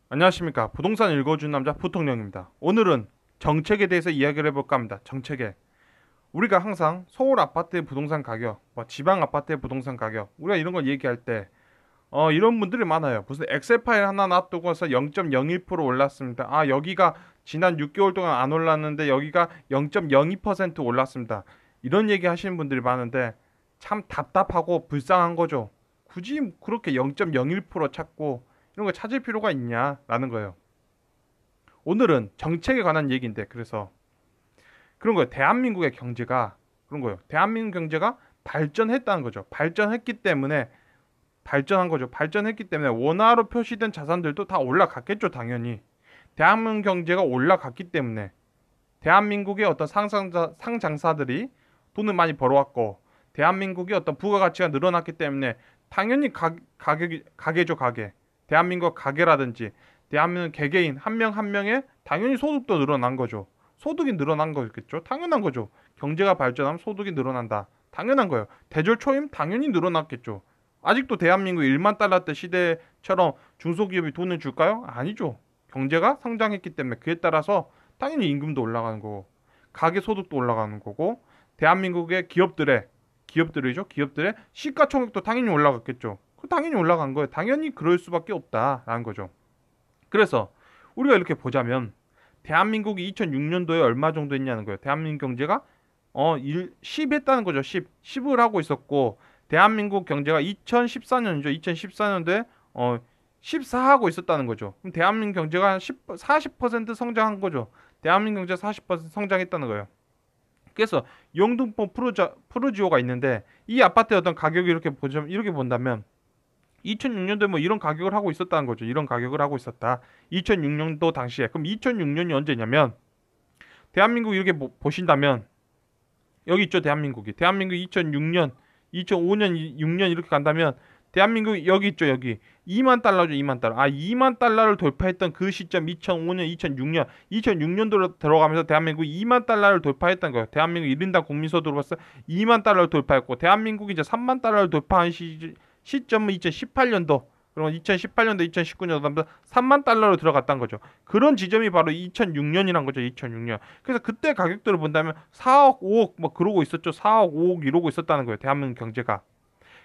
안녕하십니까. 부동산 읽어주는 남자 부통령입니다. 오늘은 정책에 대해서 이야기를 해볼까 합니다. 정책에. 우리가 항상 서울 아파트의 부동산 가격, 지방 아파트의 부동산 가격, 우리가 이런 걸 얘기할 때, 이런 분들이 많아요. 무슨 엑셀 파일 하나 놔두고서 0.01% 올랐습니다. 아, 여기가 지난 6개월 동안 안 올랐는데 여기가 0.02% 올랐습니다. 이런 얘기 하시는 분들이 많은데 참 답답하고 불쌍한 거죠. 굳이 그렇게 0.01% 찾고 이런 거 찾을 필요가 있냐라는 거예요. 오늘은 정책에 관한 얘기인데 그래서 그런 거예요. 대한민국의 경제가 그런 거예요. 대한민국 경제가 발전했다는 거죠. 발전했기 때문에 발전한 거죠. 발전했기 때문에 원화로 표시된 자산들도 다 올라갔겠죠, 당연히. 대한민국 경제가 올라갔기 때문에 대한민국의 어떤 상장사들이 돈을 많이 벌어왔고 대한민국의 어떤 부가가치가 늘어났기 때문에 당연히 가게죠, 가게. 대한민국 가게라든지 대한민국 개개인 한 명 한 명의 당연히 소득도 늘어난 거죠. 소득이 늘어난 거겠죠. 당연한 거죠. 경제가 발전하면 소득이 늘어난다. 당연한 거예요. 대졸 초임 당연히 늘어났겠죠. 아직도 대한민국 1만 달러 때 시대처럼 중소기업이 돈을 줄까요? 아니죠. 경제가 성장했기 때문에 그에 따라서 당연히 임금도 올라가는 거고 가계 소득도 올라가는 거고 대한민국의 기업들의 시가총액도 당연히 올라갔겠죠. 그 당연히 올라간 거예요. 당연히 그럴 수밖에 없다라는 거죠. 그래서 우리가 이렇게 보자면 대한민국이 2006년도에 얼마 정도 했냐는 거예요. 대한민국 경제가 10 했다는 거죠. 10을 하고 있었고 대한민국 경제가 2014년이죠. 2014년도에 14하고 있었다는 거죠. 그럼 대한민국 경제가 한 40% 성장한 거죠. 대한민국 경제 40% 성장했다는 거예요. 그래서 영등포 푸르지오가 있는데 이 아파트의 어떤 가격이 이렇게 본다면 2006년도에 뭐 이런 가격을 하고 있었다는 거죠. 이런 가격을 하고 있었다. 2006년도 당시에. 그럼 2006년이 언제냐면 대한민국 이렇게 보신다면 여기 있죠. 대한민국 2006년, 2005년, 6년 이렇게 간다면 대한민국 여기 있죠. 여기 2만 달러죠. 2만 달러. 아, 2만 달러를 돌파했던 그 시점 2005년, 2006년, 2006년도로 들어가면서 대한민국 2만 달러를 돌파했던 거예요. 대한민국 1인당 국민소득으로 봤을 때 2만 달러를 돌파했고 대한민국이 이제 3만 달러를 돌파한 시점은 2018년도. 그럼 2018년도, 2019년도 3만 달러로 들어갔다는 거죠. 그런 지점이 바로 2006년이란 거죠. 2006년. 그래서 그때 가격들을 본다면 4억, 5억 뭐 그러고 있었죠. 4억, 5억 이러고 있었다는 거예요. 대한민국 경제가.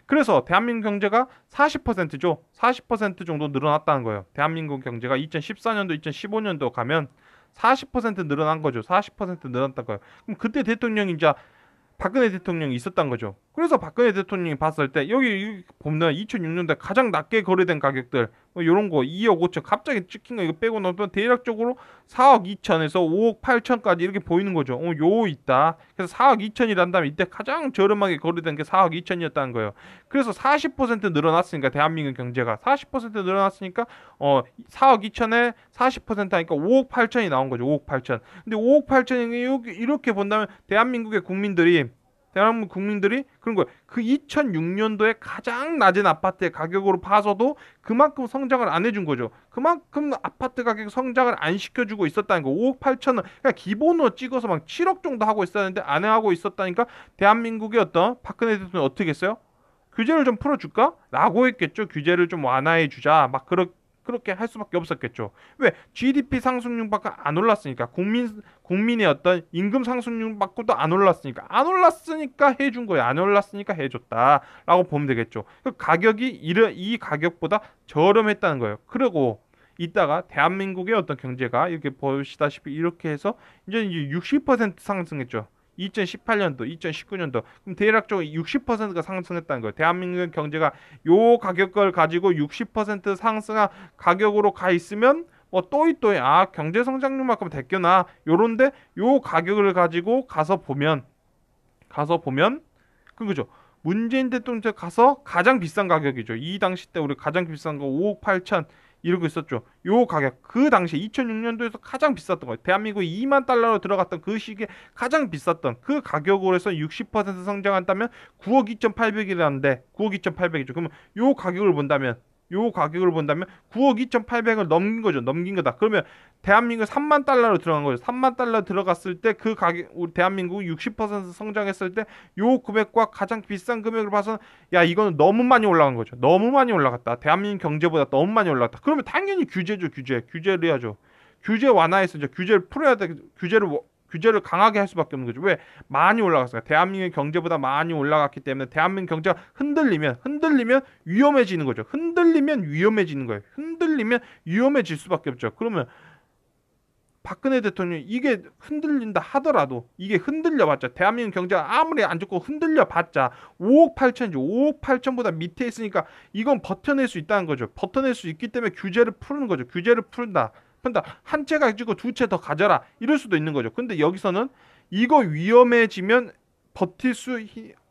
그래서 대한민국 경제가 40%죠. 40% 정도 늘어났다는 거예요. 대한민국 경제가 2014년도, 2015년도 가면 40% 늘어난 거죠. 40% 늘어났다는 거예요. 그럼 그때 대통령이 이제 박근혜 대통령이 있었던 거죠. 그래서 박근혜 대통령이 봤을 때 여기 보면 2006년도에 가장 낮게 거래된 가격들 뭐 이런 거 2억 5천 갑자기 찍힌 거 이거 빼고 나면 대략적으로 4억 2천에서 5억 8천까지 이렇게 보이는 거죠. 요 있다. 그래서 4억 2천이란다면 이때 가장 저렴하게 거래된 게 4억 2천이었다는 거예요. 그래서 40% 늘어났으니까 대한민국 경제가 40% 늘어났으니까 4억 2천에 40% 하니까 5억 8천이 나온 거죠. 5억 8천. 근데 5억 8천이 이렇게 본다면 대한민국 국민들이 그런 거예요. 그 2006년도에 가장 낮은 아파트의 가격으로 봐서도 그만큼 성장을 안 해준 거죠. 그만큼 아파트 가격 성장을 안 시켜주고 있었다는 거. 5억 8천은 그냥 기본으로 찍어서 막 7억 정도 하고 있었는데 안 하고 있었다니까 대한민국의 어떤 박근혜 대통령이 어떻게 했어요? 규제를 좀 풀어줄까? 라고 했겠죠. 규제를 좀 완화해주자. 막 그렇게 할 수밖에 없었겠죠. 왜? GDP 상승률밖에 안 올랐으니까. 국민의 어떤 임금 상승률밖에도 안 올랐으니까. 안 올랐으니까 해준 거예요. 안 올랐으니까 해줬다. 라고 보면 되겠죠. 그 가격이 이 가격보다 저렴했다는 거예요. 그리고 이따가 대한민국의 어떤 경제가 이렇게 보시다시피 이렇게 해서 이제 60% 상승했죠. 2018년도, 2019년도 그럼 대략적으로 60%가 상승했다는 거예요. 대한민국 경제가 요 가격을 가지고 60% 상승한 가격으로 가 있으면 뭐 또이또이 경제 성장률만큼 됐구나 요런데 요 가격을 가지고 가서 보면 그거죠. 문재인 대통령 때 가서 가장 비싼 가격이죠. 이 당시 때 우리 가장 비싼 거 5억 8천 이러고 있었죠. 요 가격 그 당시 2006년도에서 가장 비쌌던 거예요. 대한민국이 2만 달러로 들어갔던 그 시기에 가장 비쌌던 그 가격으로 해서 60% 성장한다면 9억 2,800이라는데 9억 2,800이죠. 그러면 요 가격을 본다면 요 가격을 본다면 9억 2,800을 넘긴 거죠. 넘긴 거다. 그러면 대한민국 3만 달러로 들어간 거죠. 3만 달러 들어갔을 때 그 가격, 우리 대한민국이 60% 성장했을 때 요 금액과 가장 비싼 금액을 봐서 야 이거는 너무 많이 올라간 거죠. 너무 많이 올라갔다. 대한민국 경제보다 너무 많이 올라갔다. 그러면 당연히 규제죠. 규제를 해야죠. 규제 완화해서 이제 규제를 풀어야 돼. 규제를 강하게 할 수밖에 없는 거죠. 왜? 많이 올라갔어요. 대한민국의 경제보다 많이 올라갔기 때문에 대한민국 경제가 흔들리면 위험해지는 거죠. 흔들리면 위험해지는 거예요. 흔들리면 위험해질 수밖에 없죠. 그러면 박근혜 대통령이 이게 흔들린다 하더라도 이게 흔들려봤자 대한민국 경제가 아무리 안 좋고 흔들려봤자 5억 8천이죠. 5억 8천보다 밑에 있으니까 이건 버텨낼 수 있다는 거죠. 버텨낼 수 있기 때문에 규제를 푸는 거죠. 규제를 푼다. 한 채 가지고 두 채 더 가져라. 이럴 수도 있는 거죠. 근데 여기서는 이거 위험해지면 버틸 수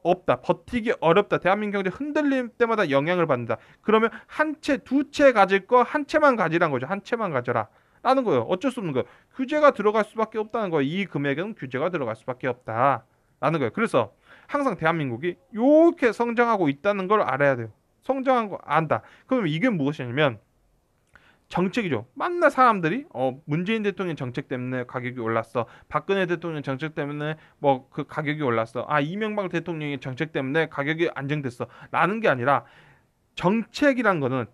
없다. 버티기 어렵다. 대한민국 경제 흔들릴 때마다 영향을 받는다. 그러면 한 채, 두 채 가질 거 한 채만 가지라는 거죠. 한 채만 가져라. 라는 거예요. 어쩔 수 없는 거예요. 규제가 들어갈 수밖에 없다는 거예요. 이 금액은 규제가 들어갈 수밖에 없다. 라는 거예요. 그래서 항상 대한민국이 이렇게 성장하고 있다는 걸 알아야 돼요. 성장한 거 안다. 그러면 이게 무엇이냐면 정책이죠. 만날 사람들이 문재인 대통령 정책 때문에 가격이 올랐어. 박근혜 대통령 정책 때문에 뭐 그 가격이 올랐어. 아 이명박 대통령의 정책 때문에 가격이 안정됐어. 라는 게 아니라 정책이라는 거는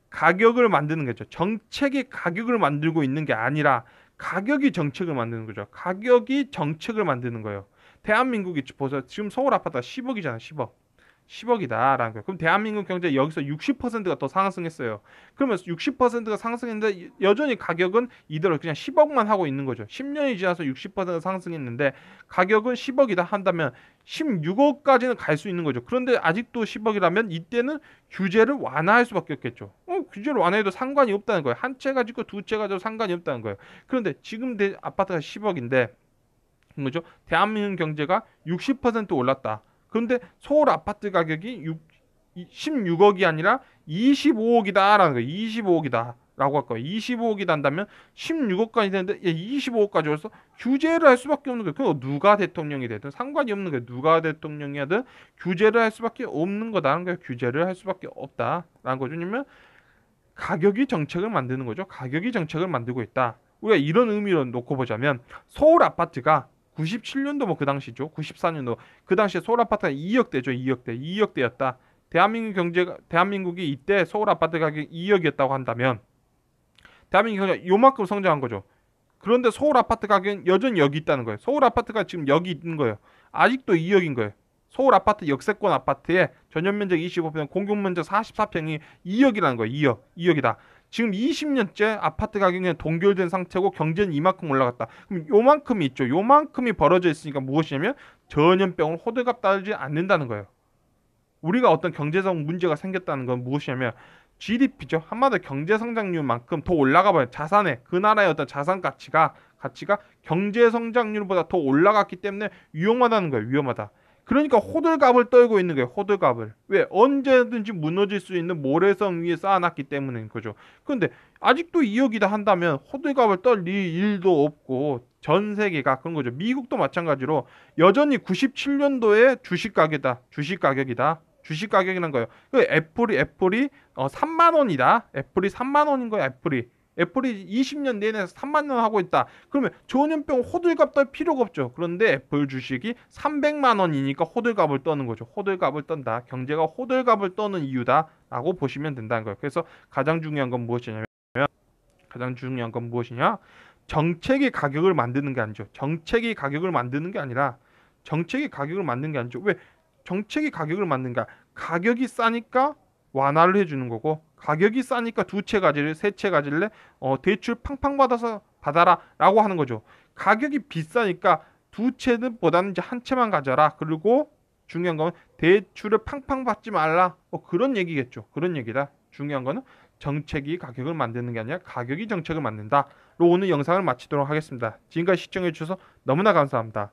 가격을 만드는 거죠. 정책이 가격을 만들고 있는 게 아니라 가격이 정책을 만드는 거죠. 가격이 정책을 만드는 거예요. 대한민국이 보세요. 지금 서울 아파트가 10억이잖아. 10억. 10억이다라는 거예요. 그럼 대한민국 경제 여기서 60%가 더 상승했어요. 그러면 60%가 상승했는데 여전히 가격은 이대로 그냥 10억만 하고 있는 거죠. 10년이 지나서 60% 상승했는데 가격은 10억이다 한다면 16억까지는 갈 수 있는 거죠. 그런데 아직도 10억이라면 이때는 규제를 완화할 수밖에 없겠죠. 규제를 완화해도 상관이 없다는 거예요. 한 채 가지고 두 채 가지고 상관이 없다는 거예요. 그런데 지금 아파트가 10억인데 그죠? 대한민국 경제가 60% 올랐다. 그런데 서울 아파트 가격이 16억이 아니라 25억이다라는 거예요. 25억이다. 라고 할 거예요. 25억이 난다면 16억까지 되는데 25억까지 올서 규제를 할 수밖에 없는 거예요. 그럼 누가 대통령이 되든 상관이 없는 거예요. 누가 대통령이든 규제를 할 수밖에 없는 거다라는 거예요. 규제를 할 수밖에 없다라는 거죠. 왜냐면 가격이 정책을 만드는 거죠. 가격이 정책을 만들고 있다. 우리가 이런 의미로 놓고 보자면 서울 아파트가 97년도 뭐 그 당시죠. 94년도 그 당시에 서울 아파트가 2억대죠. 2억대였다. 대한민국이 이때 서울 아파트 가격이 2억이었다고 한다면 대한민국 경제가 요만큼 성장한 거죠. 그런데 서울 아파트 가격은 여전히 여기 있다는 거예요. 서울 아파트가 지금 여기 있는 거예요. 아직도 2억인 거예요. 서울 아파트 역세권 아파트에 전용 면적 25평, 공용 면적 44평이 2억이라는 거예요. 2억이다. 지금 20년째 아파트 가격이 동결된 상태고 경제는 이만큼 올라갔다. 그럼 요만큼이 있죠. 요만큼이 벌어져 있으니까 무엇이냐면 전염병을 호들갑 떨지 않는다는 거예요. 우리가 어떤 경제적 문제가 생겼다는 건 무엇이냐면 GDP죠. 한마디로 경제 성장률만큼 더 올라가 봐요. 그 나라의 어떤 자산 가치가 경제 성장률보다 더 올라갔기 때문에 위험하다는 거예요. 위험하다. 그러니까 호들갑을 떨고 있는 거예요. 호들갑을. 왜? 언제든지 무너질 수 있는 모래성 위에 쌓아놨기 때문인 거죠. 그런데 아직도 2억이다 한다면 호들갑을 떨 일도 없고 전 세계가 그런 거죠. 미국도 마찬가지로 여전히 97년도에 주식 가격이다. 주식 가격이란 거예요. 애플이 3만 원이다. 애플이 3만 원인 거예요. 애플이 20년 내내 3만 원 하고 있다. 그러면 전염병 호들갑 떨 필요가 없죠. 그런데 애플 주식이 300만 원이니까 호들갑을 떠는 거죠. 호들갑을 떤다. 경제가 호들갑을 떠는 이유다라고 보시면 된다는 거예요. 그래서 가장 중요한 건 무엇이냐? 정책이 가격을 만드는 게 아니죠. 정책이 가격을 만드는 게 아니라 정책이 가격을 만드는 게 아니죠. 왜? 정책이 가격을 만든가? 가격이 싸니까 완화를 해주는 거고 가격이 싸니까 두 채 가질래, 세 채 가질래, 대출 팡팡 받아라 라고 하는 거죠. 가격이 비싸니까 두 채는 보다는 이제 한 채만 가져라. 그리고 중요한 건 대출을 팡팡 받지 말라. 그런 얘기겠죠. 그런 얘기다. 중요한 거는 정책이 가격을 만드는 게 아니라 가격이 정책을 만든다. 로 오늘 영상을 마치도록 하겠습니다. 지금까지 시청해 주셔서 너무나 감사합니다.